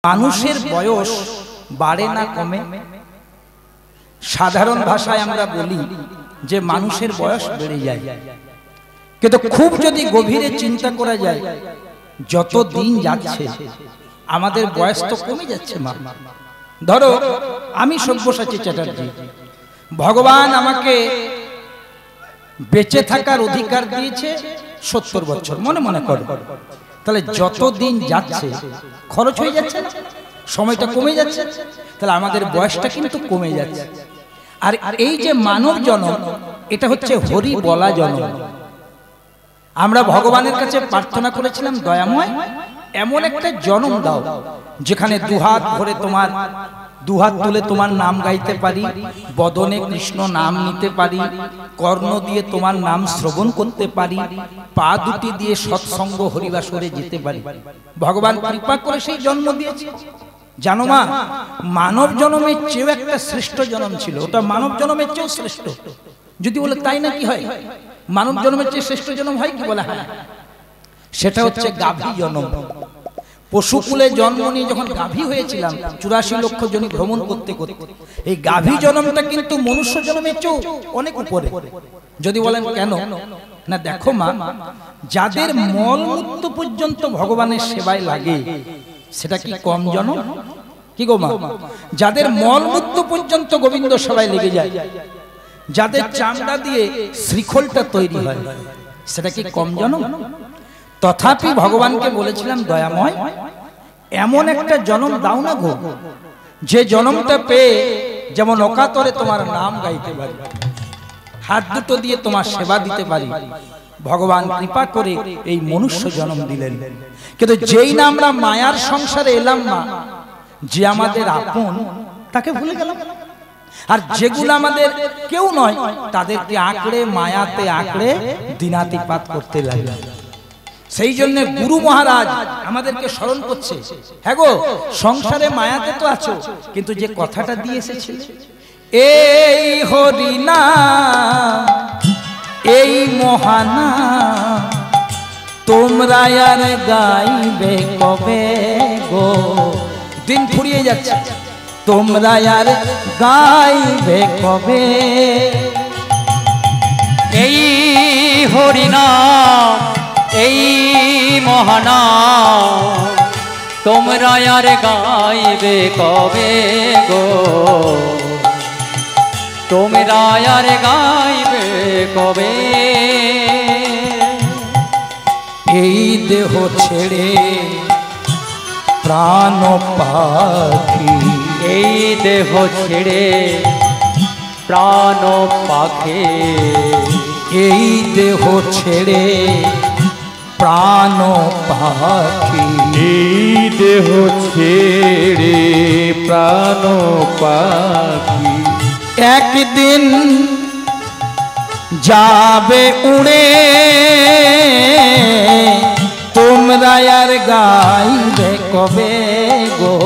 মানুষের বয়স বাড়ে না কমে? সাধারণ ভাষায় আমরা বলি যে মানুষের বয়স বেড়ে যায়, কিন্তু খুব যদি গভীরে চিন্তা করা যায় যত দিন যাচ্ছে আমাদের বয়স তো কমে যাচ্ছে। মা ধরো আমি সব্যসাচী চ্যাটার্জি, ভগবান আমাকে বেঁচে থাকার অধিকার দিয়েছে 70 বছর, মনে মনে করো। তাহলে যত দিন যাচ্ছে খরচ হয়ে যাচ্ছে না, সময়টা কমে যাচ্ছে, তাহলে আমাদের বয়সটা কিন্তু কমে যাচ্ছে। আর এই যে মানব জন্ম, এটা হচ্ছে হরি বলা জন্ম। আমরা ভগবানের কাছে প্রার্থনা করেছিলাম, দয়াময় এমন একটা জন্ম দাও যেখানে দুহাত ভরে তোমার দুহাত তুলে তোমার নাম গাইতে পারি, বদনে কৃষ্ণ নাম নিতে পারি, কর্ণ দিয়ে তোমার নাম শ্রবণ করতে পারি, পা দুটি দিয়ে সৎসঙ্গ হরিবাসরে যেতে পারি। ভগবান কৃপা করে সেই জন্ম দিয়েছে। জানো মা, মানব জন্মের চেয়েও একটা শ্রেষ্ঠ জন্ম ছিল, ওটা মানব জন্মের চেয়েও শ্রেষ্ঠ। যদি বলে তাই না কি হয়, মানব জন্মের চেয়ে শ্রেষ্ঠ জন্ম হয় কি? বলে হ্যাঁ, সেটা হচ্ছে গাভী জন্ম। পশুকুলে জন্ম নিয়ে যখন গাভী হয়েছিলাম 84 লক্ষ জনই ভ্রমণ করতে করতে, এই গাভী জন্মটা কিন্তু মনুষ্য জন্মের চেয়েও অনেক উপরে। যদি বলেন কেন, না দেখো মা, যাদের মলমূত্র পর্যন্ত ভগবানের সেবায় লাগে সেটা কি কম জন্ম? কি গো মা? যাদের মলমূত্র পর্যন্ত গোবিন্দ সেবায় লেগে যায়, যাদের চামড়া দিয়ে শ্রীখলটা তৈরি হয়, সেটা কি কম জন্ম? তথাপি ভগবানকে বলেছিলাম, দয়াময় এমন একটা জন্ম দাও না গো, যে জন্মটা পেয়ে যেমন অকাতরে তোমার নাম গাইতে পারি, হাত দুটো দিয়ে তোমার সেবা দিতে পারি। ভগবান কৃপা করে এই মনুষ্য জন্ম দিলেন। কিন্তু যেই না আমরা মায়ার সংসারে এলাম না, যে আমাদের আপন তাকে ভুলে গেলাম। আর যেগুলো আমাদের কেউ নয় তাদেরকে আঁকড়ে মায়াতে আঁকড়ে দিনাতিপাত করতে লাগলাম। সেই জন্য গুরু মহারাজ আমাদেরকে স্মরণ করছে, হ্যাঁ গো, সংসারে মায়াতে তো আছো, কিন্তু যে কথাটা দিয়ে এসেছে, এই হরিনা এই মহানা তোমরা আর গাইবে কবে গো? দিন ফুরিয়ে যাচ্ছে, তোমরা আর গাইবে কবে? এই হরিনাম এই মহানাম তোমরা আর গাইবে কবে গো? তোমরা আর গাইবে কবে? এই দেহ ছেড়ে প্রাণ পাখি, এই দেহ ছেড়ে প্রাণ পাখি, এই দেহ ছেড়ে প্রাণ পাখি, এই দেহ ছেড়ে প্রাণ পাখি একদিন যাবে উড়ে, তোমরা আর গাইবে কবে গো?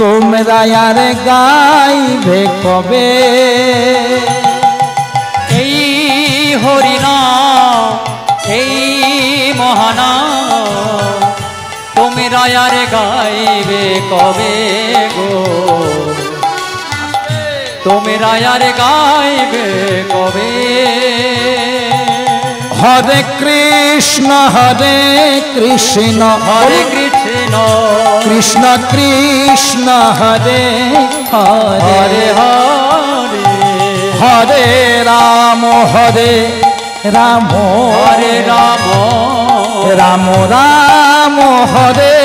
তোমরা আর গাইবে কবে? এই হরিনাম এই মহানাম তোমরা আর গাইবে কবে গো? তোমরা আর গাইবে কবে? হরে কৃষ্ণ কৃষ্ণ কৃষ্ণ কৃষ্ণ হরে হরে, হরে হরে রাম রাম হরে রাম রাম রাম হরে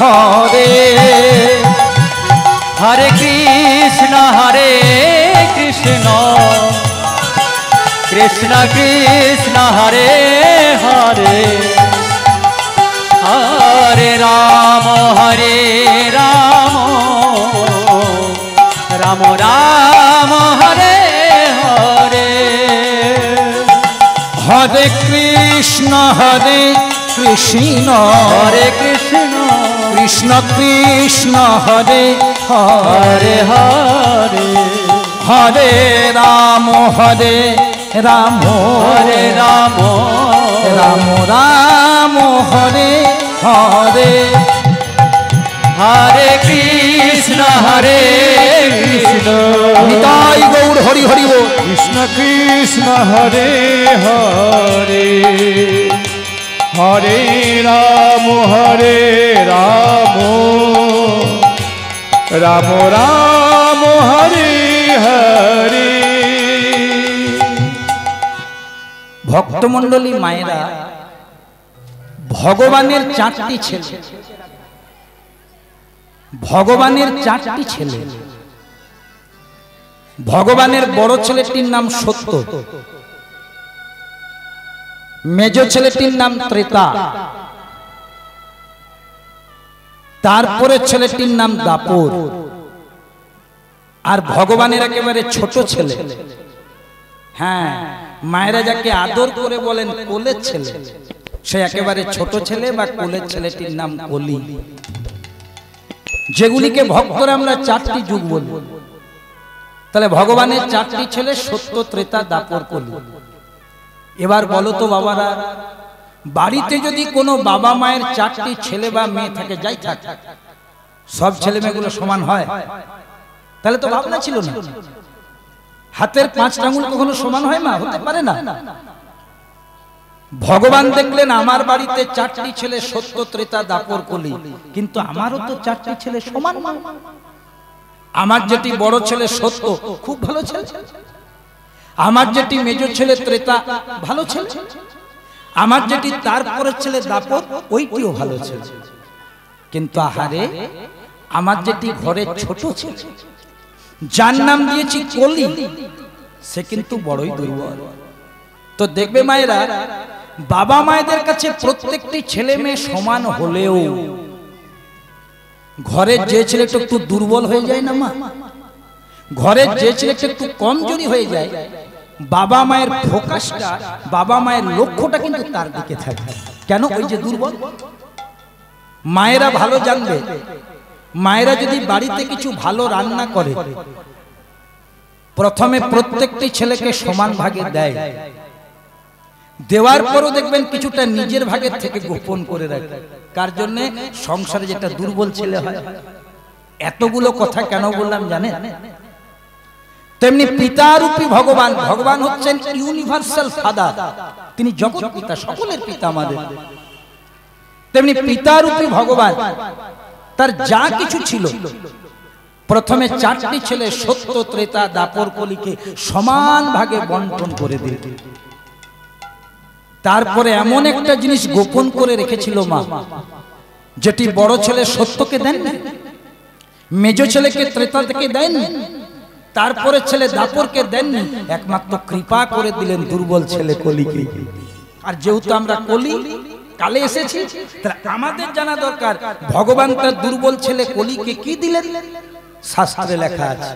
হরে, হরে কৃষ্ণ কৃষ্ণ কৃষ্ণ হরে হরে, হরে রাম রাম রাম হরে হরে, হরে কৃষ্ণ কৃষ্ণ হরে কৃষ্ণ কৃষ্ণ কৃষ্ণ হরে হরে, হরে হরে রাম রাম হরে রাম রাম রাম হরে হরে, হরে কৃষ্ণ নিতাই গৌর হরি হরি বল। কৃষ্ণ কৃষ্ণ হরে হরে হরে রাম রাম রাম হরে হরে। ভক্তমণ্ডলী মায়েরা, ভগবানের 4টি ছেলে, ভগবানের 4টি ছেলে। ভগবানের বড় ছেলেটির নাম সত্য, মেজ ছেলেটির নাম ত্রেতা, তারপরে ছেলেটির নাম দাপর, আর ভগবানের একেবারে ছোট ছেলে, হ্যাঁ মায়েরা যাকে আদর করে বলেন কোলের ছেলে, সে একেবারে ছোট ছেলে বা কোলের ছেলেটির নাম কলি, যেগুলিকে ভক্তরা আমরা 4টি যুগ বলবো। তাহলে ভগবানের 4টি ছেলে সত্য, ত্রেতা, দাপর, কলি। এবার বলো তো বাবারা, বাড়িতে যদি কোনো বাবা মায়ের 4টি ছেলে বা মেয়ে থাকে, যাই থাক, সব ছেলে মেয়েগুলো সমান হয়? তাহলে তো ভাবনা ছিল না। হাতের 5 আঙুল কখনো সমান হয় না, হতে পারে না। ভগবান দেখলেন আমার বাড়িতে 4টি ছেলে সত্য, ত্রেতা, দাপর, কলি, কিন্তু আমারও তো 4টি ছেলে সমান। আমার যেটি বড় ছেলে সত্য খুব ভালো ছেলে, আমার যেটি মেজ ছেলে ত্রেতা ভালো ছেলে, আমার যেটি তারপরের ছেলে দাপর ওইটিও ভালো ছেলে, কিন্তু আহারে আমার যেটি ঘরের ছোট ছেলে, যার নাম দিয়েছি কলি, সে কিন্তু বড়ই দুর্বল। তো দেখবে মায়েরা, বাবা মায়েদের কাছে প্রত্যেকটি ছেলে মেয়ে সমান হলেও ঘরের যে ছেলেটা একটু দুর্বল হয়ে যায় না মা, ঘরের যে ছেলেটা একটু কমজোরি হয়ে যায়, বাবা মায়ের ফোকাসটা, বাবা মায়ের লক্ষ্যটা কিন্তু তার দিকে থাকে। কেন? ওই যে দুর্বল। মায়েরা ভালো জানবে, মায়েরা যদি বাড়িতে কিছু ভালো রান্না করে, প্রথমে প্রত্যেকটি ছেলেকে সমান ভাগে দেয়, দেওয়ার পরও দেখবেন কিছুটা নিজের ভাগের থেকে গোপন করে রাখে। কার জন্য? সংসারে যেটা দুর্বল ছেলে হয়। এতগুলো কথা কেন বললাম জানেন? তেমনি পিতারূপী ভগবান, ভগবান হচ্ছেন ইউনিভার্সাল ফাদার, তিনি জগৎ পিতা, সকলের পিতা আমাদের। তেমনি পিতারূপী ভগবান তার যা কিছু ছিল, প্রথমে 4টি ছেলে সত্য, ত্রেতা, দাপর, কলিকে সমান ভাগে বন্টন করে দিল। তারপরে এমন একটা জিনিস গোপন করে রেখেছিল মা, যেটি বড় ছেলে সত্যকে দেন, মেজ ছেলেকে ত্রেতা থেকে দেন, তারপরে ছেলে দাপরকে দেননি, একমাত্র কৃপা করে দিলেন দুর্বল ছেলে কলিকে। আর যেহেতু আমরা কলি কালে এসেছি, তাহলে আমাদের জানা দরকার ভগবান তার দুর্বল ছেলে কলিকে কি দিলেন। শাস্ত্রে লেখা আছে,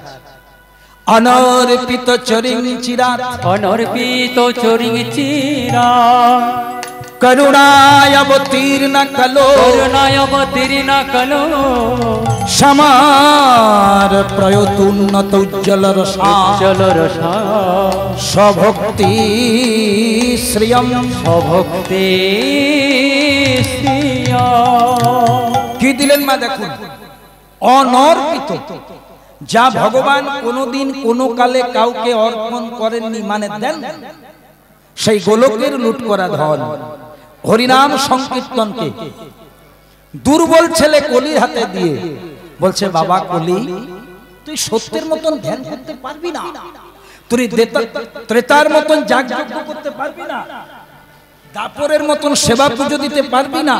অনর্পিত চরিং চিরাত, অনর্পিত চরিং চিরা, করুণায় অবতীর্ণ কলো, করুণায় অবতীর্ণ কলো, সমার প্রয়তুন্নত উজ্জ্বল রসা, উজ্জ্বল রসা, স্বভক্তি শ্রিয়ম, স্বভক্তি শ্রিয়া। কি দিলেন মা দেখুন, অনর্পিত, যা ভগবান কোনোদিন কোনো কালে কাউকে অর্পণ করেননি, মানে দেন, সেই গোলকের লুট করা ধন হরিনাম সংকীর্তনকে দুর্বল ছেলে কলির হাতে দিয়ে বলছে, বাবা কলি, তুই সত্যের মতন ধ্যান করতে পারবি না, তুই ত্রেতার মতন যাগযজ্ঞ করতে পারবি না, দাপরের মতন সেবা পুজো দিতে পারবি না,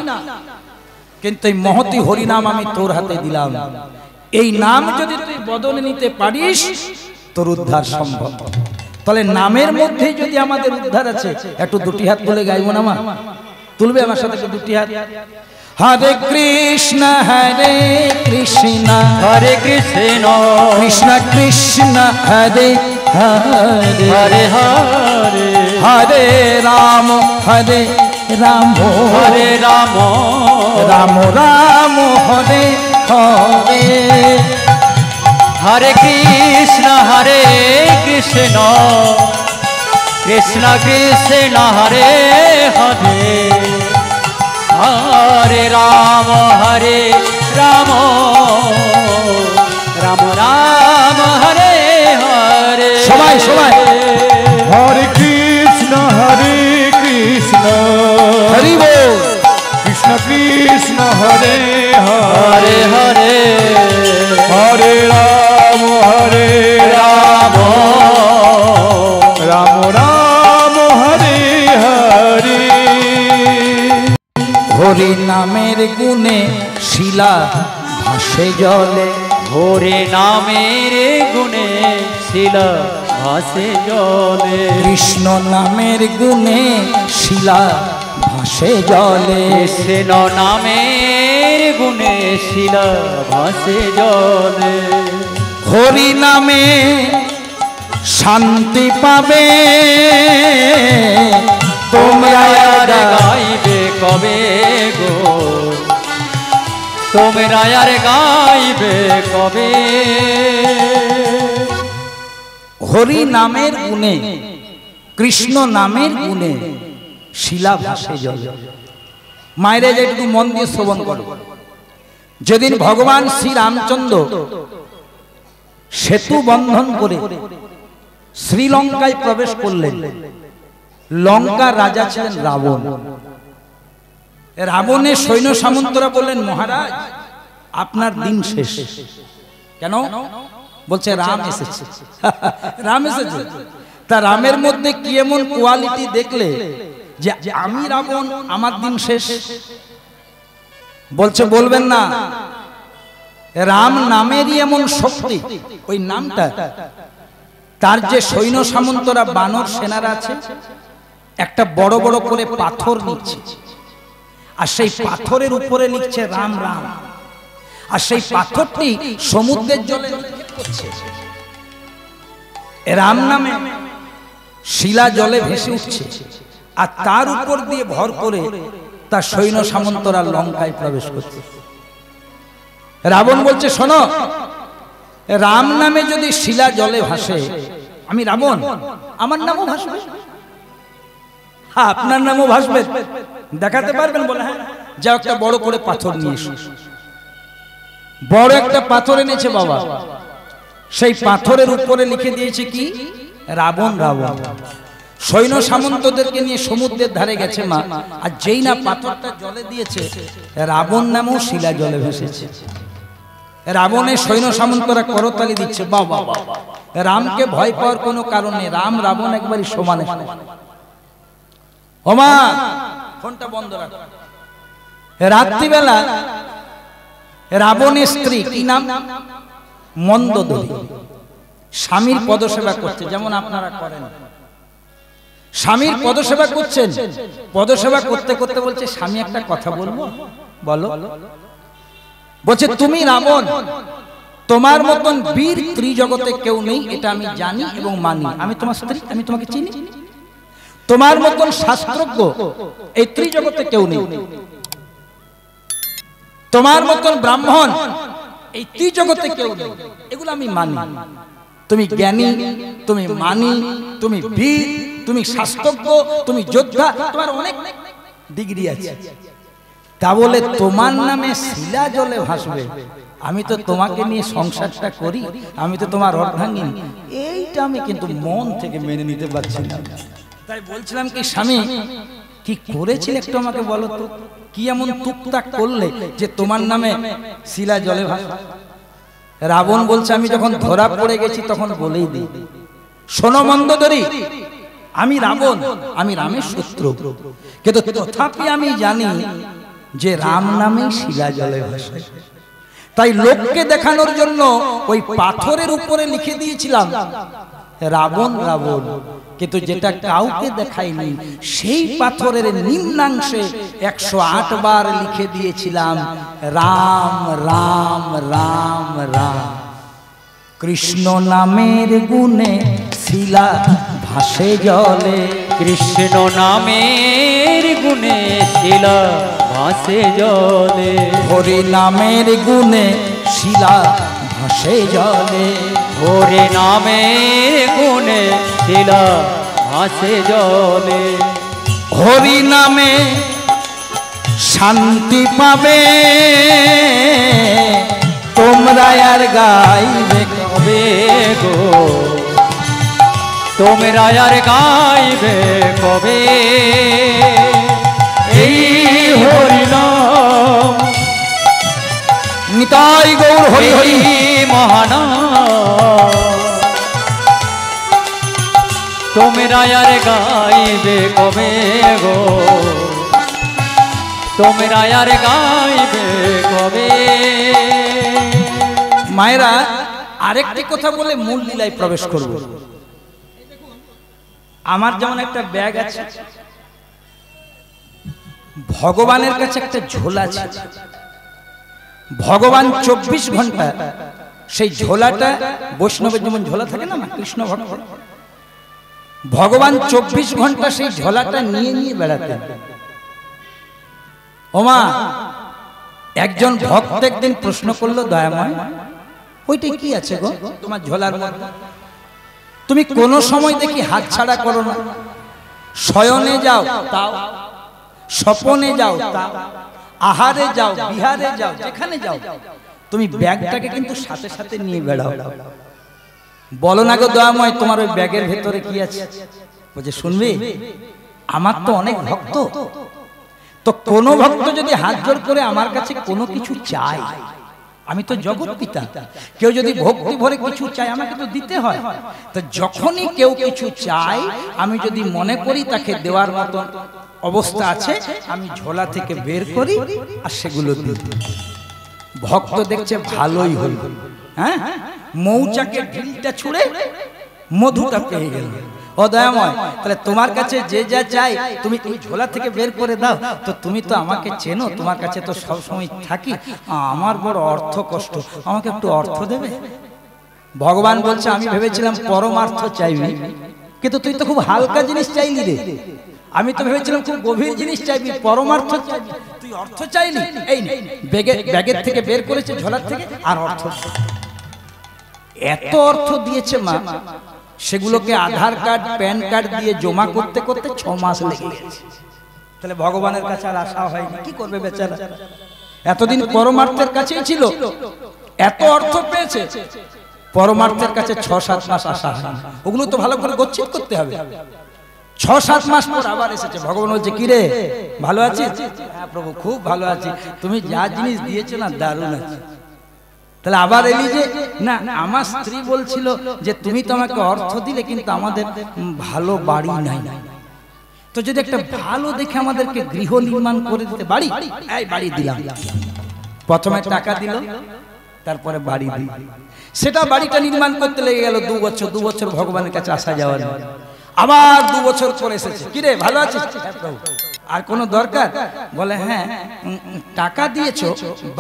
কিন্তু এই মহতি হরিনাম আমি তোর হাতে দিলাম, এই নাম যদি তুই বদলে নিতে পারিস তোর উদ্ধার সম্ভব। তাহলে নামের মধ্যেই যদি আমাদের উদ্ধার আছে, একটু দুটি হাত তুলে গাইবো না মা? তুলবে আমার সাথে দুটি হাত? হরে কৃষ্ণ হরে কৃষ্ণ, হরে কৃষ্ণ কৃষ্ণ কৃষ্ণ হরে হরে, হরে হরে, হরে রাম হরে রাম, হরে রাম রাম রাম হরে হরে, হরে কৃষ্ণ কৃষ্ণ, কৃষ্ণ কৃষ্ণ হরে হরে, হরে রাম রাম রাম রাম হরে হরে সবাই সবাই হরে কৃষ্ণ হরি বল। কৃষ্ণ কৃষ্ণ হরে হরে হরে হরে হরে রাম রাম রাম হরে হরে হরি নামের গুণে শিলা ভাসে জলে, হরে নামের গুণে শিলা ভাসে জলে, কৃষ্ণ নামের গুণে শিলা ভাসে জলে, কৃষ্ণ নামের গুণে শিলা ভাসে জলে, হরি নামে শান্তি পাবে তোমরা আর গাইবে কবে গো, তোমরা আর গাইবে কবে, হরি নামের গুণে কৃষ্ণ নামের গুণে শিলা ভাসে জলে। মায়েরা যে একটু মন দিয়ে শ্রবণ করো, যেদিন ভগবান শ্রী রামচন্দ্র সেতু বন্ধন করে শ্রীলঙ্কায় প্রবেশ করলেন, লঙ্কার রাজা ছিলেন রাবণ। রাবণের সৈন্য সামন্তরা বললেন, মহারাজ আপনার দিন শেষ। কেন? বলছে রাম এসেছে। রাম এসেছে, তা রামের মধ্যে কি এমন কোয়ালিটি দেখলে যে আমি রাবণ, আমার দিন শেষ? বলছে বলবেন না, রাম নামেরই এমন শক্তি, ওই নামটা তার যে সৈন্য সামন্তরা বানর সেনারা আছে, একটা বড় বড় করে পাথর নিচ্ছে, আর সেই পাথরের উপরে লিখছে রাম রাম, আর সেই পাথরটি সমুদ্রের জলে নিক্ষেপ করছে। রাম নামে শিলা জলে ভেসে উঠছে, আর তার উপর দিয়ে ভর করে তার সৈন্য সামন্তরা লঙ্কায় প্রবেশ করছে। রাবণ বলছে, শোনো, রাম নামে যদি শিলা জলে ভাসে, আমি রাবণ, আমার নামও ভাসবে। হ্যাঁ, আপনার নামও ভাসবে, দেখাতে পারবেন? বলে হ্যাঁ, যা একটা বড় করে পাথর নিয়ে এসো। বড় একটা পাথর এনেছে বাবা, সেই পাথরের উপরে লিখে দিয়েছে কি? রাবণ রাবণ। সৈন্য সামন্তদেরকে নিয়ে সমুদ্রের ধারে গেছে মা, আর যেই না পাথরটা জলে দিয়েছে, রাবণ নামেও শিলা জলে ভেসেছে। রাবণের সৈন্য সামন্তরা করতালি দিচ্ছে, বাবা রামকে ভয় পাওয়ার কোনো কারণ নেই, রাম রাবণ একবারই সমানে। ওমা ফোনটা বন্ধ রাখ। রাত্রিবেলা রাবণের স্ত্রী, কি নাম? মন্দোদরী, স্বামীর পদসেবা করছে, যেমন আপনারা করেন। স্বামীর পদসেবা করছেন, পদসেবা করতে করতে বলছে, স্বামী একটা কথা বলবো? বলো। বলছে, তুমি রাবণ, তোমার মতন বীর ত্রিজগতে কেউ নেই, এটা আমি জানি এবং মানি। আমি তোমার স্ত্রী, আমি তোমাকে চিনি। তোমার মতন শাস্ত্রজ্ঞ এই ত্রিজগতে কেউ নেই, তোমার মতন ব্রাহ্মণ এই ত্রিজগতে কেউ নেই, এগুলো আমি মানি। তুমি জ্ঞানী, তুমি মানি, তুমি বীর, তুমি শাস্ত্রজ্ঞ, তুমি যোদ্ধা, তোমার অনেক ডিগ্রি আছে। তা বলে তোমার নামে শিলা জলে ভাসবে? আমি তো তোমাকে নিয়ে সংসারটা করি, আমি তো তোমার অর্ধাঙ্গিনী, এইটা আমি কিন্তু মন থেকে মেনে নিতে পারছি না। তাই বলছিলাম কি, স্বামী কি করেছিল একটু আমাকে বলো তো, কি এমন টুকটাক করলে যে তোমার নামে শিলা জলে ভাসবে? রাবণ বলছে, আমি যখন ধরা পড়ে গেছি তখন বলেই দিই, শোনো মন্দোদরী, আমি রাবণ, আমি রামের শত্রু, কিন্তু তথাপি আমি জানি যে রাম নামে শিলা জলে ভাসে। তাই লোককে দেখানোর জন্য ওই পাথরের উপরে লিখে দিয়েছিলাম রাবণ রাবণ, কিন্তু যেটা কাউকে দেখাইনি, সেই পাথরের নিম্নাংশে 108 বার লিখে দিয়েছিলাম রাম রাম রাম রাম। কৃষ্ণ নামের গুণে শিলা ভাসে জলে, কৃষ্ণ নামের গুণে শিলা ভাসে জলে, হরি নামের গুণে শিলা ভাসে জলে, হরি নামের গুণে শিলা ভাসে জলে, হরি নামে শান্তি পাবে আর গাইবে কবে গো তোমরা আর গাইবে কবে এই হরিনাম নিতাই গৌর হরি হরি মহানাম তোমরা আর গাইবে কবে গো তোমরা আর গাইবে কবে মায়েরা আরেকটি কথা বলে মূল লীলায় প্রবেশ করব। আমার যেমন একটা ব্যাগ আছে, ভগবানের কাছে একটা ঝোলা আছে। ভগবান 24 ঘন্টা সেই ঝোলাটা, বৈষ্ণবের যেমন ঝোলা থাকে না কৃষ্ণ ভক্ত, ভগবান 24 ঘন্টা সেই ঝোলাটা নিয়ে নিয়ে বেড়াতেন। ওমা, একজন ভক্ত একদিন প্রশ্ন করলো, দয়াময় ওইটাই কি আছে গো তোমার ঝোলার মধ্যে? তুমি কোন সময় দেখি হাত ছাড়া করো না, শয়নে যাও তাও, স্বপনে যাও তাও, আহারে যাও, বিহারে যাও, যেখানে যাও তুমি ব্যাগটাকে কিন্তু সাথে সাথে নিয়ে বেড়াও। বলো না গো দয়াময়, তোমার ওই ব্যাগের ভেতরে কি আছে? বলছে, শুনবি, আমার তো অনেক ভক্ত, তো কোন ভক্ত যদি হাত জোড় করে আমার কাছে কোনো কিছু চায়, আমি তো জগৎ পিতা, কেউ যদি ভক্তি ভরে কিছু চায় আমাকে তো দিতে হয়। তো যখনই কেউ কিছু চায়, আমি যদি মনে করি তাকে দেওয়ার মতো অবস্থা আছে, আমি ঝোলা থেকে বের করি আর সেগুলো দিই। ভক্ত দেখছে ভালোই হল, হ্যাঁ, মৌচাকে ঢিলটা ছুঁড়ে মধুটা পেয়ে গেল। ও দয়াময়, তাহলে তোমার কাছে যে যা চাই তুমি ঝোলা থেকে বের করে দাও, তো তুমি তো আমাকে চেনো, তোমার কাছে তো সব সময় থাকি, আমার বড় অর্থ কষ্ট, আমাকে একটু অর্থ দেবে? ভগবান বলছে, আমি ভেবেছিলাম পরমার্থ চাইবি, কিন্তু তুই তো খুব হালকা জিনিস চাইলি রে। আমি তো ভেবেছিলাম খুব গভীর জিনিস চাইবি, পরমার্থ চাইবি, তুই অর্থ চাইলি। এই ব্যাগের থেকে বের করেছে ঝোলার থেকে, আর অর্থ, এত অর্থ দিয়েছে মা, সেগুলোকে আধার কার্ড, প্যান কার্ড দিয়ে জমা করতে করতে 6 মাস লেগে গেছে। তাহলে ভগবানের কাছে আর আশা হয়নি, কি করবে বেচারা? এতদিন পরমার্থের কাছেই ছিল, এত অর্থ পেয়েছে, পরমার্থের কাছে 6-7 মাস আশা হয়। ওগুলো তো ভালো করে গচ্ছিত করতে হবে। 6-7 মাস পর আবার এসেছে। ভগবান বলছে, কি রে, ভালো আছিস? হ্যাঁ প্রভু, খুব ভালো আছি, তুমি যা জিনিস দিয়েছো না দারুণ আছে। তাহলে আবার এলি যে, না আমার স্ত্রী বলছিল যে তুমি তো আমাকে অর্থ দিলে, কিন্তু আমাদের ভালো বাড়ি নাই, তো যদি একটা ভালো দেখে আমাদেরকে গৃহ নির্মাণ করে দিতে, বাড়ি, এই বাড়ি দিলাম। প্রথমে টাকা দিল, তারপরে বাড়ি দিল। সেটা বাড়িটা নির্মাণ করতে লেগে গেল 2 বছর। 2 বছর ভগবানের কাছে আসা যাওয়া নেই। আবার 2 বছর পরে এসেছে, কি রে ভালো আছিস? আর কোনো দরকার? বলে, হ্যাঁ টাকা দিয়েছো,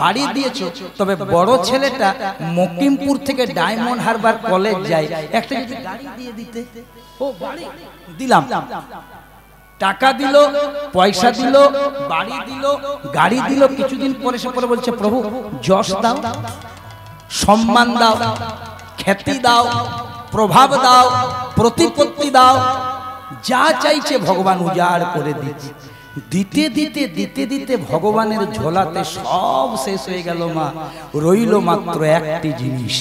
বাড়ি দিয়েছো, তবে বড় ছেলেটা মকিমপুর থেকে ডায়মন্ড হারবার কলেজ যায়, একটা যদি গাড়ি দিয়ে দিতে। ও বাড়ি দিলাম। টাকা দিল, পয়সা দিল, বাড়ি দিল, গাড়ি দিল। কিছুদিন পরে সে পরে বলছে, প্রভু যশ দাও, সম্মান দাও, খ্যাতি দাও, প্রভাব দাও, প্রতিপত্তি দাও, যা চাইছে ভগবান উজাড় করে দিচ্ছে। দিতে দিতে দিতে দিতে ভগবানের ঝোলাতে সব শেষ হয়ে গেল মা, রইল মাত্র একটি জিনিস।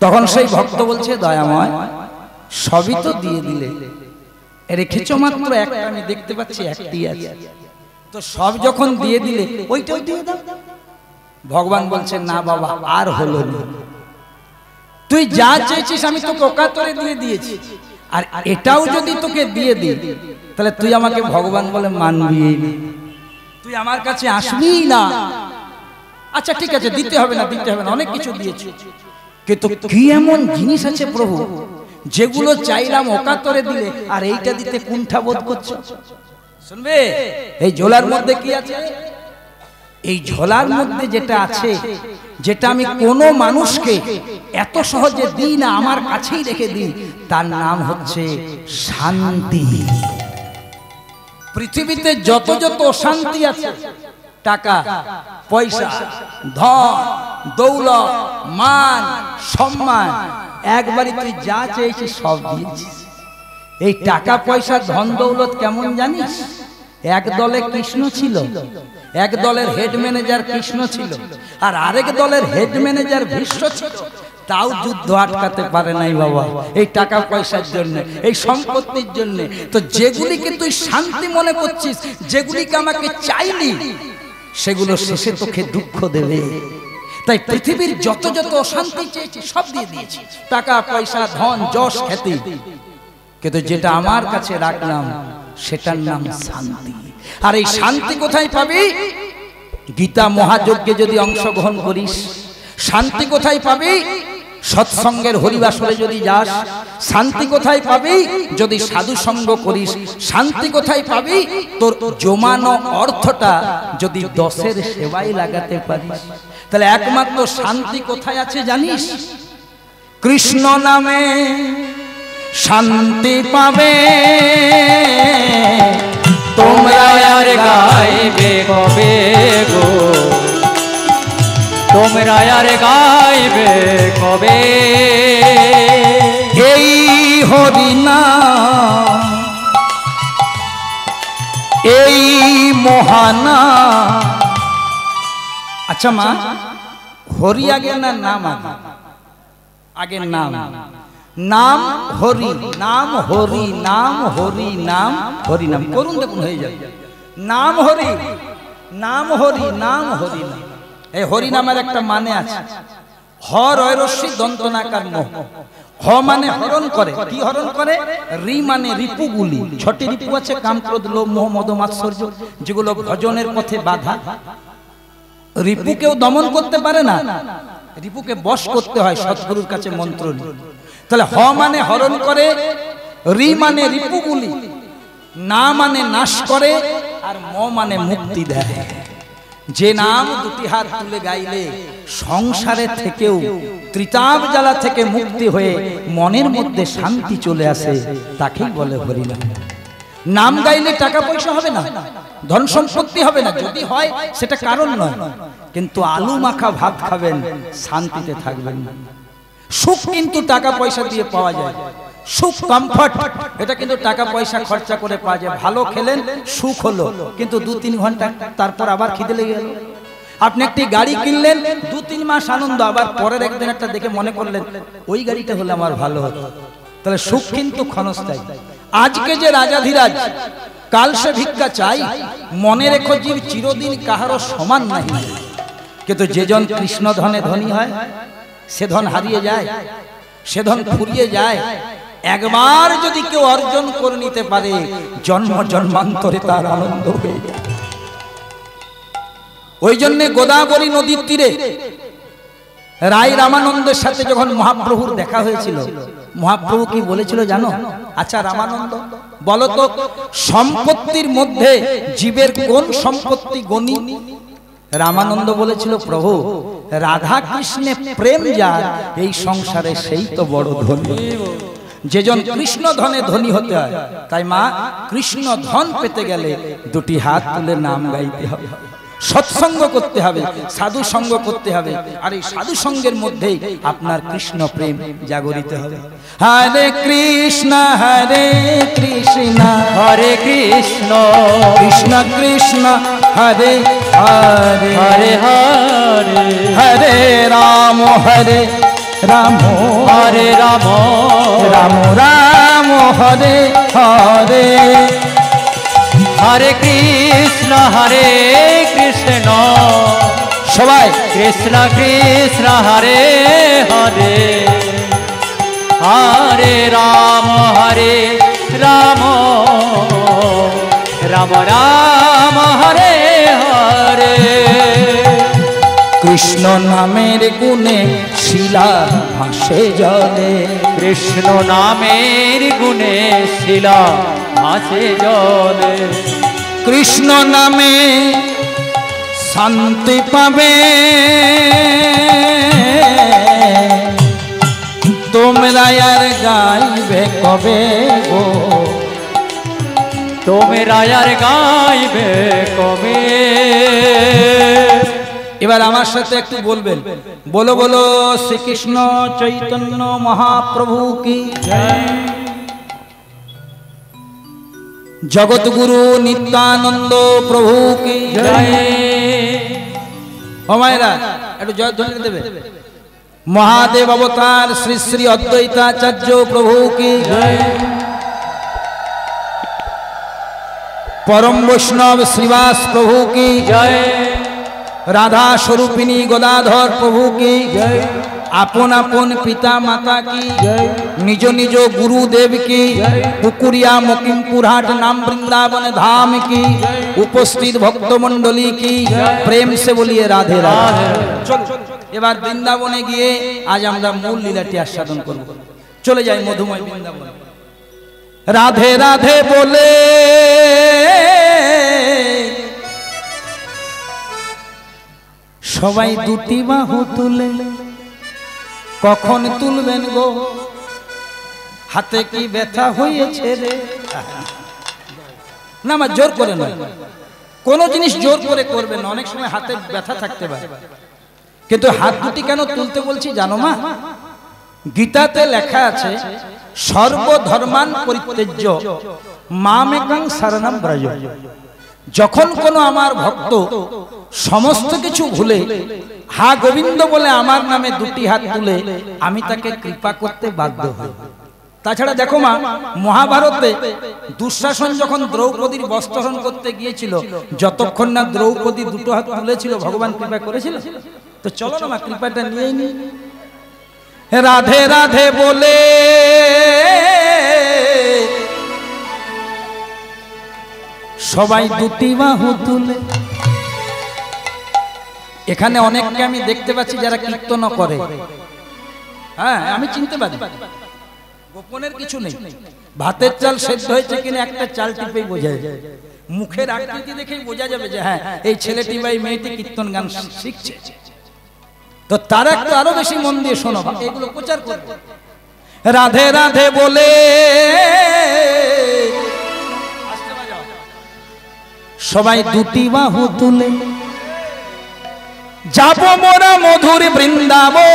তখন সেই ভক্ত বলছে, দয়াময় সবই তো দিয়ে দিলে, রেখেছো মাত্র একটা, আমি দেখতে পাচ্ছি একটি আছে, তো সব যখন দিয়ে দিলে ওইটাও দিয়ে দাও। ভগবান বলছে, না বাবা আর হলো না, তুই যা চেয়েছিস আমি তোকে অকাতরে দিয়ে দিয়েছি, আর এটাও যদি তোকে দিয়ে দিই তাহলে তুই আমাকে ভগবান বলে মানবি না, তুই আমার কাছে আসবি না। আচ্ছা ঠিক আছে, দিতে হবে না, দিতে হবে না, অনেক কিছু দিয়েছি, কিন্তু কি এমন জিনিস আছে প্রভু যেগুলো চাইলাম অকাতরে দিলে, আর এইটা দিতে কুণ্ঠা বোধ করছো? শুনবে, এই ঝোলার মধ্যে কি আছে? এই ঝোলার মধ্যে যেটা আছে, যেটা আমি কোনো মানুষকে এত সহজে দিই না, আমার কাছেই রেখে দিই, তার নাম হচ্ছে শান্তি। পৃথিবীতে যত যত অশান্তি আছে, টাকা পয়সা, ধন দৌলত, মান সম্মান, একবারই তুই যা চেয়েছিস সব দিয়েছিস। এই টাকা পয়সা ধন দৌলত কেমন জানিস? এক দলে কৃষ্ণ ছিল, এক দলের হেড ম্যানেজার কৃষ্ণ ছিল আর আরেক দলের হেড ম্যানেজার ভীষ্ম ছিল, তাও যুদ্ধ আটকাতে পারে নাই বাবা, এই টাকা পয়সার জন্য, এই সম্পত্তির জন্য। তো যেগুলিকে তুই শান্তি মনে করছিস, যেগুলিকে আমাকে চাইলি, সেগুলো শেষে তোকে দুঃখ দেবে। তাই পৃথিবীর যত যত অশান্তি চেয়েছি সব দিয়ে দিয়েছি, টাকা পয়সা ধন যশ খ্যাতি, কিন্তু যেটা আমার কাছে রাখলাম সেটার নাম শান্তি। আর এই শান্তি কোথায় পাবি? গীতা মহাযজ্ঞে যদি অংশগ্রহণ করিস। শান্তি কোথায় পাবি? সৎসঙ্গের হরিবাসরে যদি যাস। শান্তি কোথায় পাবি? যদি সাধু সঙ্গ করিস। শান্তি কোথায় পাবি? তোর জমানো অর্থটা যদি 10-এর সেবায় লাগাতে পারিস। তাহলে একমাত্র শান্তি কোথায় আছে জানিস? কৃষ্ণ নামে শান্তি পাবে তোমরা আর গাইবে কবে গো, তোমরা আর গাইবে কবে? এই হরিনাম, এই মহানাম। আচ্ছা মা, হরি আগে না নাম আগে? আগে নাম। নাম হরি, নাম হরি, নাম হরি, নাম হরি নাম করুন, দেখুন হয়ে যাবে। নাম হরি, নাম হরি, নাম হরি নাম। এই হরি নামের একটা মানে আছে। হ রয় রস্যি দন্ত নাকার মোহ। হ মানে হরণ করে। কি হরণ করে? রি মানে রিপুগুলি। 6টি রিপু আছে, কাম ক্রোধ লোভ মোহ মদ মাৎসর্য, যেগুলো ভজনের পথে বাধা। রিপুকেও দমন করতে পারে না, রিপুকে বশ করতে হয় সৎগুরুর কাছে মন্ত্র নিয়ে। তাহলে হ মানে হরণ করে, রি মানে রিপুগুলি, না মানে নাশ করে, আর ম মানে মুক্তি দেয়। যে নাম দুটি হাত তুলে গাইলে সংসারে থেকেও ত্রিতাপ জ্বালা থেকে মুক্তি হয়ে মনের মধ্যে শান্তি চলে আসে, তাকেই বলে হরিনাম। নাম গাইলে টাকা পয়সা হবে না, ধন সম্পত্তি হবে না, যদি হয় সেটা কারণ নয়, কিন্তু আলু মাখা ভাত খাবেন, শান্তিতে থাকবেন না। সুখ কিন্তু টাকা পয়সা দিয়ে পাওয়া যায়, সুখ কমফর্ট, এটা কিন্তু টাকা পয়সা খরচা করে পাওয়া যায়। ভালো খেলেন, সুখ হলো, কিন্তু 2-3 ঘন্টা তারপর আবার খিদে লেগে গেল। আপনি একটি গাড়ি কিনলেন, 2-3 মাস আনন্দ, আবার পরের একদিন একটা দেখে মনে করলেন ওই গাড়িটা হলে আমার ভালো হতো। তাহলে সুখ কিন্তু ক্ষণস্থায়ী। আজকে যে রাজাধিরাজ, কাল সে ভিক্ষা চাই, মনে রেখো জীব চিরদিন কাহারও সমান নাহি। কিন্তু যেজন কৃষ্ণ ধনে ধনী হয়, সে ধন হারিয়ে যায়, সে ধন ফুরিয়ে যায়। একবার যদি কেউ অর্জন করে নিতে পারে, জন্ম জন্মান্তরে তার আনন্দ হয়ে যায়। ওই জন্য গোদাবরী নদীর তীরে রায় রামানন্দের সাথে যখন মহাপ্রভুর দেখা হয়েছিল, মহাপ্রভু কি বলেছিল জানো? আচ্ছা রামানন্দ বলো তো, সম্পত্তির মধ্যে জীবের কোন সম্পত্তি গণি? রামানন্দ বলেছিল, প্রভু রাধা কৃষ্ণে প্রেম যার এই সংসারে সেই তো বড় ধনী। যেজন কৃষ্ণ ধনে ধনী হতে হয়। তাই মা, কৃষ্ণ ধন পেতে গেলে 2টি হাত তুলে নাম গাইতে হবে, সৎসঙ্গ করতে হবে, সাধু সঙ্গ করতে হবে, আর এই সাধু সঙ্গের মধ্যেই আপনার কৃষ্ণ প্রেম জাগরিত হবে। হরে কৃষ্ণ হরে কৃষ্ণ, হরে কৃষ্ণ কৃষ্ণ কৃষ্ণ হরে হরে, হরে হরে, হরে রাম হরে রাম, হরে রাম রাম রাম হরে হরে, হরে কৃষ্ণ হরে কৃষ্ণ, সবাই কৃষ্ণ কৃষ্ণ হরে হরে, হরে রাম রাম, রাম রাম হরে হরে। কৃষ্ণ নামের গুণে শিলা ভাসে জলে, কৃষ্ণ নামের গুণে শিলা ভাসে জলে, কৃষ্ণ নামে শান্তি পাবে তোমরা আর গাইবে কবে গো, তোমরা আর গাইবে কবে? এবার আমার সাথে একটু বলবেন, বলো বলো শ্রীকৃষ্ণ চৈতন্য মহাপ্রভু কি জয়, জগৎগুরু নিত্যানন্দ প্রভু কি জয়। ও মায়েরা একটু জয়ধ্বনি দেবে। মহাদেব অবতার শ্রী শ্রী অদ্বৈতাচার্য প্রভু কি জয়। পরম বৈষ্ণব শ্রীবাস প্রভু কি জয়। রাধা স্বরূপিণী গদাধর প্রভু কি জয়। আপন আপন পিতা মাতা কি জয়। নিজ নিজ গুরুদেব কি জয়। পুকুরিয়া মকিমপুরহাট নাম বৃন্দাবন ধাম की উপস্থিত ভক্তমণ্ডলী কি প্রেম সে বলিয়ে রাধে রাধে। চলো এবার বৃন্দাবনে গিয়ে আজ আমরা মূল লীলাটি আস্বাদন করব। চলে যাই মধুময় বৃন্দাবন। রাধে রাধে বলে সবাই দুটি বাহু তুলে, কখন তুলবেন গো হাতে কি ব্যথা হয়েছে রে। না আমার জোর করে নয়, কোন জিনিস জোর করে করবেন না। অনেক সময় হাতে ব্যথা থাকতে পারে, কিন্তু হাত দুটি কেন তুলতে বলছি জানো মা? গীতাতে লেখা আছে সর্বধর্মান পরিত্যজ্য মামেকং শরণং ব্রজ। যখন কোনো আমার ভক্ত সমস্ত কিছু ভুলে হা গোবিন্দ বলে আমার নামে দুটি হাত তুলে, আমি তাকে কৃপা করতে বাধ্য হই। তাছাড়া দেখো মা, মহাভারতে দুঃশাসন যখন দ্রৌপদীর বস্ত্রহরণ করতে গিয়েছিল, যতক্ষণ না দ্রৌপদী দুটো হাত তুলেছিল ভগবান কৃপা করেছিল। তো চলো না মা, কৃপাটা নিয়েই নি। রাধে রাধে বলে সবাই দুটি বাহু তুলে। এখানে অনেককে আমি দেখতে পাচ্ছি যারা কীর্তন করে। হ্যাঁ আমি চিনতে পারি, গোপনের কিছু নেই। ভাতের চাল সেদ্ধ হয়েছে কিনা একটা চাল টিপেই বোঝা যায়, মুখের আকৃতি দেখেই বোঝা যাবে যে হ্যাঁ এই ছেলেটি বা এই মেয়েটি কীর্তন গান শিখছে। তো তারা একটু আরো বেশি মন দিয়ে শোনো, এগুলো প্রচার করবে। রাধে রাধে বলে সবাই দুটি বাহু তুলে, যাব মোরা মধুর বৃন্দাবন,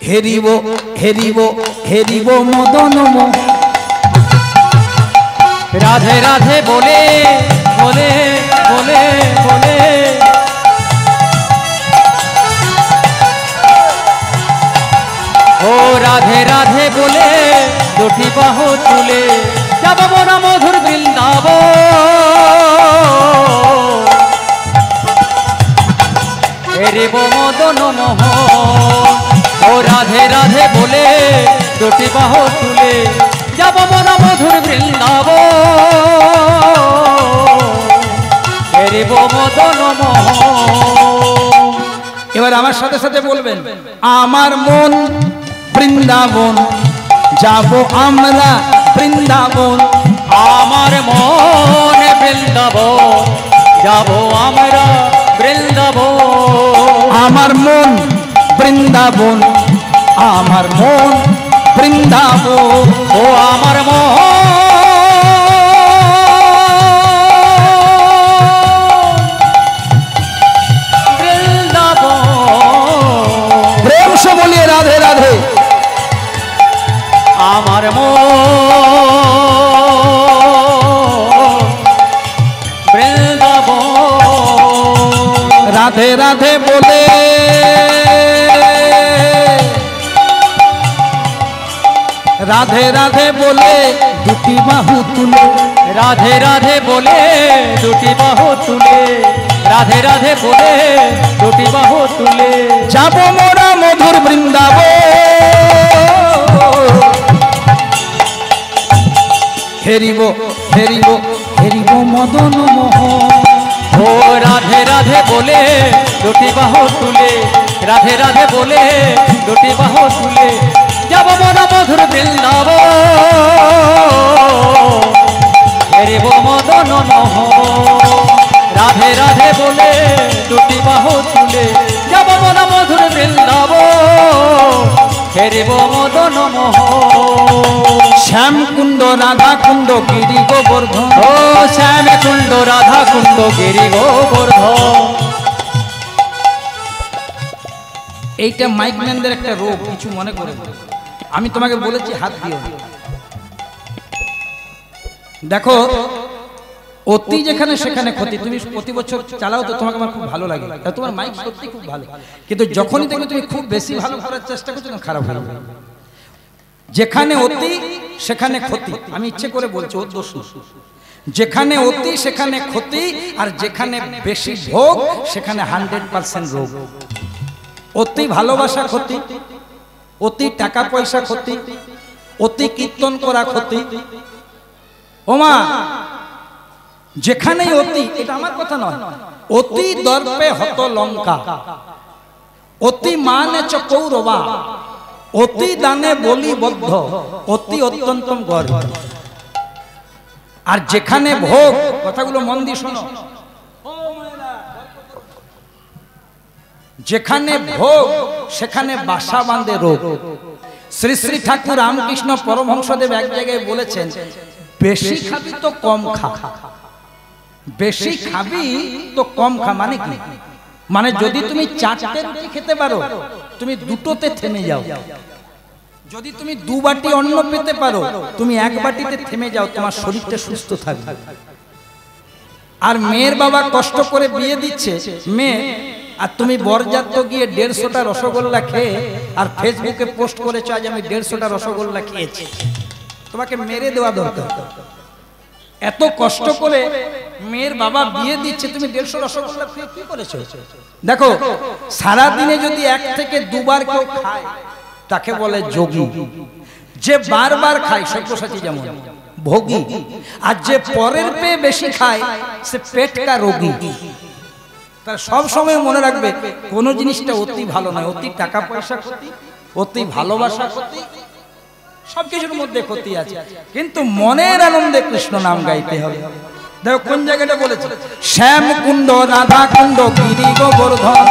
হেরিব হেরিব হেরিব মদন মোহন। রাধে রাধে বলে বলে বলে বলে ও রাধে রাধে বলে দুটি বাহু তুলে, যাব মোরা মধুর বৃন্দাবন, হেরিব মদন মোহন। ও রাধে রাধে বলে দুটি বাহু তুলে, যাব মোরা মধুর বৃন্দাবন, হেরিব মদন মোহন। এবার আমার সাথে সাথে বলবেন, আমার মন বৃন্দাবন, যাব আমরা বৃন্দাবন। আমার মন বৃন্দাবন, যাব আমরা বৃন্দাবন। আমার মন বৃন্দাবন, আমার মন বৃন্দাবন। ও আমার মন বৃন্দাবন, প্রেম সে বলিয়ে রাধে রাধে। আমার মন বৃন্দাবন, রাধে রাধে বলে রাধে রাধে বলে দুটি বাহু তুলে, রাধে রাধে বলে দুটি বাহু তুলে, রাধে রাধে বলে দুটি বাহু তুলে, যাব মোরা মধুর বৃন্দাবন, হেরিব হেরিব হেরিব মদন মোহন। ও রাধে রাধে বলে দুটি বাহু তুলে, রাধে রাধে বলে দুটি বাহু তুলে, যাব মোরা মধুর বৃন্দাবন, হেরিব মদন মোহন। রাধে রাধে বলে দুটি বাহু তুলে, যাব মোরা মধুর বৃন্দাবন, হেরিব মদন মোহন। শ্যাম কুণ্ড রাধা কুণ্ড গিরি গোবর্ধন, ও শ্যাম কুণ্ড রাধা কুণ্ড গিরি গোবর্ধন। এইটা মাইকম্যানদের একটা রোগ, কিছু মনে করে। আমি তোমাকে বলেছি হাত দিও। দেখো অতি যেখানে সেখানে ক্ষতি। তুমি প্রতি বছর চালাও তো তোমাকে আমার খুব ভালো লাগে, তোমার মাইক সত্যি খুব ভালো, কিন্তু যখনই দেখবে তুমি খুব বেশি ভালো করার চেষ্টা করছো না, খারাপ হয়ে যাবে। যেখানে অতি সেখানে ক্ষতি, আমি ইচ্ছে করে বলছি, ওর দোষ না। যেখানে অতি সেখানে ক্ষতি, আর যেখানে বেশি ভোগ সেখানে 100% রোগ। অতি ভালোবাসা ক্ষতি, অতি টাকা পয়সা ক্ষতি, অতি কীর্তন করা ক্ষতি। ওমা যেখানেই অতি, এটা আমার কথা নয়, অতি দর্পে হত লঙ্কা, অতি মানে চ কৌরবা, অতি দানে বলি বদ্ধ, অতি অত্যন্তম গর্ব। আর যেখানে ভোগ, কথাগুলো মন দিয়ে শোনো, যেখানে ভোগ সেখানে বাসা বাঁধে রোগ। শ্রী শ্রী ঠাকুর রামকৃষ্ণ পরমহংসদেব এক জায়গায় বলেছেন, বেশি খাবি তো কম খা, বেশি খাবি তো কম খা। মানে কি? মানে যদি তুমি 4টে রুটি খেতে পারো, তুমি 2টোতে থেমে যাও। যদি তুমি 2 বাটি অন্ন পেতে পারো, তুমি 1 বাটিতে থেমে যাও, তোমার শরীরটা সুস্থ থাকবে। আর মেয়ের বাবা কষ্ট করে বিয়ে দিচ্ছে মেয়ে, আর তুমি বরযাত্র গিয়ে 150টা রসগোল্লা খেয়ে আর ফেসবুকে পোস্ট করেছো আজ আমি 150টা রসগোল্লা খেয়েছি, তোমাকে মেরে দেওয়া দরকার। এত কষ্ট করে মেয়ের বাবা বিয়ে দিচ্ছে, তুমি 150 রসগোল্লা খেয়ে কি করেছো? দেখো, সারা দিনে যদি 1 থেকে 2 বার কেউ খায় তাকে বলে যোগী। যে বারবার খায় সব্যসাচী যেমন ভোগী, আর যে পরের পেয়ে বেশি খায় সে পেট কা রোগী। তার সব সময় মনে রাখবে কোন জিনিসটা অতি ভালো নয়। অতি টাকা পয়সা ক্ষতি, অতি ভালোবাসা ক্ষতি, সবকিছুর মধ্যে ক্ষতি আছে, কিন্তু মনের আনন্দে কৃষ্ণ নাম গাইতে হবে। দেখো কোন জায়গাটা বলেছে, শ্যাম কুণ্ড রাধা কুণ্ড গিরি গোবর্ধন,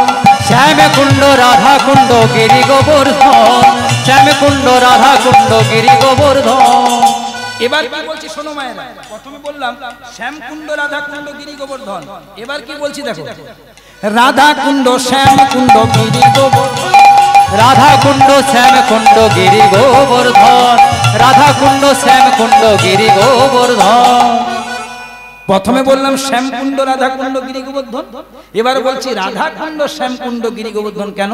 শ্যাম কুণ্ড রাধা কুণ্ড গিরি গোবর্ধন, শ্যাম কুণ্ড রাধা কুণ্ড গিরি গোবর্ধন। এবার কি বলছি শোনো মায়েরা, প্রথমে বললাম শ্যাম কুণ্ড রাধা কুণ্ড গিরি গোবর্ধন, এবার কি বলছি দেখো, রাধা কুণ্ড শ্যাম কুণ্ড গিরি গোবর্ধন, রাধা কুণ্ড শ্যাম কুণ্ড গিরি গোবর্ধন, রাধা কুণ্ড শ্যাম কুণ্ড গিরি গোবর্ধন। প্রথমে বললাম শ্যাম কুণ্ড রাধা কুণ্ড গিরি গোবর্ধন, এবার বলছি রাধা কুণ্ড শ্যাম কুণ্ড গিরি গোবর্ধন। কেন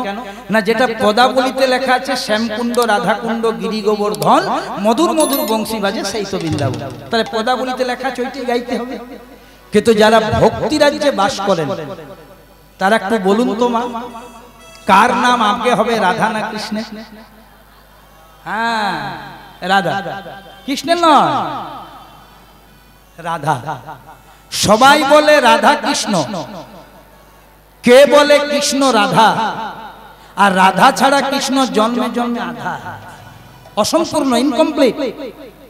না, যেটা পদাবলিতে লেখা আছে শ্যাম কুণ্ড রাধা কুণ্ড গিরি গোবর্ধন, মধুর মধুর বংশী বাজে সেই তো বৃন্দাবন, তাহলে পদাবলিতে লেখা আছে ওইটাই গাইতে হবে। কিন্তু যারা ভক্তি রাজ্যে বাস করেন তারা একটু বলুন তো মা, কার নাম আগে হবে, রাধা না কৃষ্ণের? হ্যাঁ রাধা, কৃষ্ণের নয়, রাধা। সবাই বলে রাধা কৃষ্ণ, কে বলে কৃষ্ণ রাধা, আর রাধা ছাড়া কৃষ্ণ জন্মে জন্মে আধা, অসম্পূর্ণ, ইনকমপ্লিট।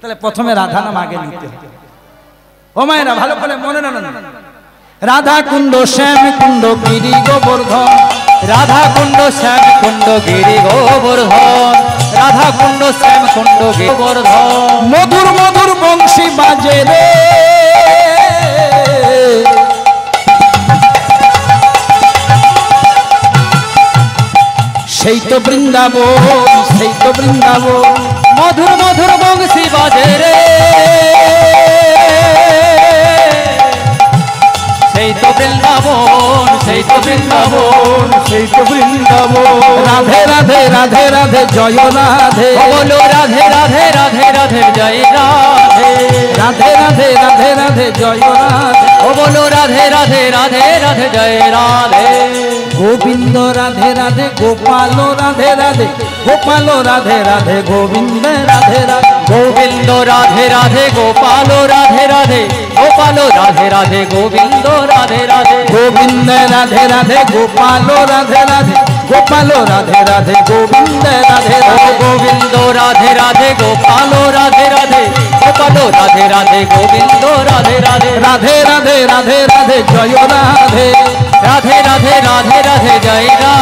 তাহলে প্রথমে রাধা নাম আগে নিতে হবে। ও মায়েরা ভালো করে মনে রাখুন, রাধা কুণ্ড শ্যাম কুণ্ড গিরি গোবর্ধন, রাধা কুণ্ড শ্যাম কুণ্ড গিরি গোবর্ধন, রাধা কুণ্ড শ্যাম কুণ্ড গিরি গোবর্ধন। মধুর মধুর বংশী বাজে রে, সেই তো বৃন্দাবন, সেই তো বৃন্দাবন, মধুর মধুর বংশী বাজে রে, সেই তো বৃন্দাবন, সেই তো বৃন্দাবন, সেই তো বৃন্দাবন। রাধে রাধে রাধে রাধে জয় রাধে, বলো রাধে রাধে রাধে রাধে জয় রাধে, রাধে রাধে রাধে রাধে জয় রাধে, ও বলো রাধে রাধে রাধে রাধে জয় রাধে। গোবিন্দ রাধে রাধে গোপাল রাধে রাধে, গোপাল রাধে রাধে গোবিন্দ রাধে রাধে, গোবিন্দ রাধে রাধে গোপাল রাধে রাধে, গোপাল রাধে রাধে গোবিন্দ রাধে রাধে, গোবিন্দ রাধে রাধে গোপাল রাধে রাধে, গোপাল রাধে রাধে গোবিন্দ রাধে রাধে, গোবিন্দ রাধে রাধে গোপাল রাধে রাধে, গোপাল রাধে রাধে গোবিন্দ রাধে রাধে, রাধে রাধে রাধে রাধে জয় রাধে, রাধে রাধে রাধে রাধে জয় রাধে।